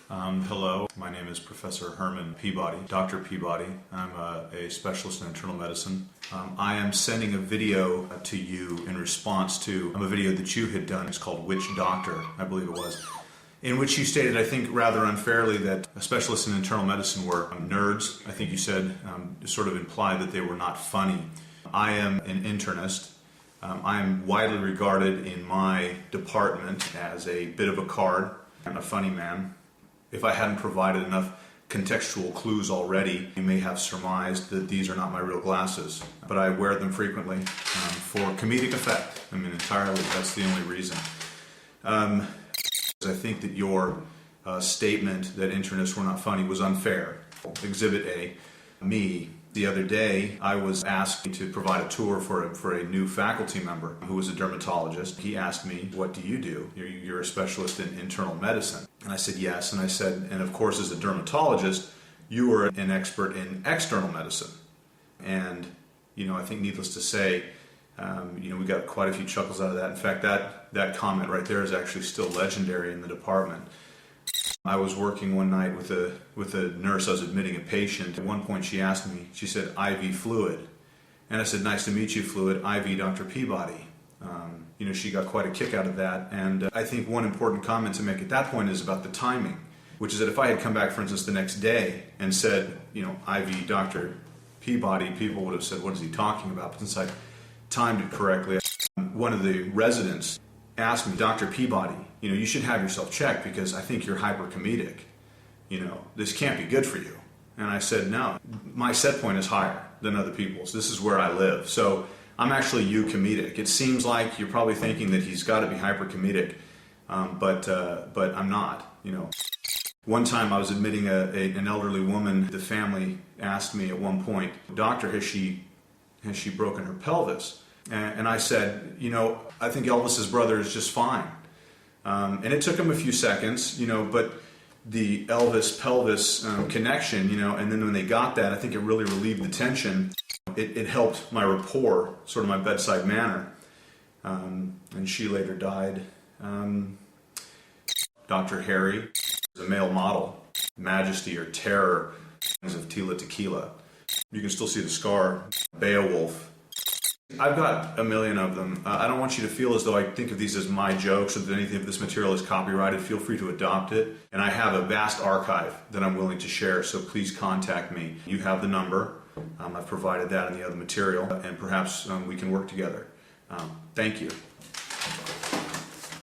Hello, my name is Professor Herman Peabody, Dr. Peabody. I'm a specialist in internal medicine. I am sending a video to you in response to a video that you had done. It's called Which Doctor, I believe it was, in which you stated, I think rather unfairly, that specialists in internal medicine were nerds. I think you said, sort of implied that they were not funny. I am an internist. I am widely regarded in my department as a bit of a card. I'm a funny man. If I hadn't provided enough contextual clues already, you may have surmised that these are not my real glasses. But I wear them frequently for comedic effect. I mean, entirely, that's the only reason. I think that your statement that internists were not funny was unfair. Exhibit A, me. The other day, I was asked to provide a tour for a new faculty member who was a dermatologist. He asked me, "What do you do? You're a specialist in internal medicine." And I said, "Yes." And I said, "And of course, as a dermatologist, you are an expert in external medicine." And, I think needless to say, we got quite a few chuckles out of that. In fact, that comment right there is actually still legendary in the department. I was working one night with a nurse. I was admitting a patient. At one point she asked me, she said, "IV fluid." And I said, "Nice to meet you, fluid. IV Dr. Peabody." She got quite a kick out of that. And I think one important comment to make at that point is about the timing, which is that if I had come back, for instance, the next day and said, "IV Dr. Peabody," people would have said, "What is he talking about?" But since I timed it correctly, one of the residents asked me, "Dr. Peabody, you should have yourself checked because I think you're hypercomedic. This can't be good for you." And I said, "No, my set point is higher than other people's. This is where I live. So I'm actually eucomedic. It seems like you're probably thinking that he's got to be hypercomedic, but I'm not, One time I was admitting an elderly woman. The family asked me at one point, "Doctor, has she broken her pelvis?" And I said, "I think Elvis's brother is just fine." And it took him a few seconds, but the Elvis-pelvis connection, and then when they got that, I think it really relieved the tension. It helped my rapport, sort of my bedside manner. And she later died. Dr. Harry is a male model. Majesty or Terror of Tila Tequila. You can still see the scar. Beowulf. I've got a million of them. I don't want you to feel as though I think of these as my jokes or that anything of this material is copyrighted. Feel free to adopt it. And I have a vast archive that I'm willing to share, so please contact me. You have the number. I've provided that in the other material, and perhaps we can work together. Thank you.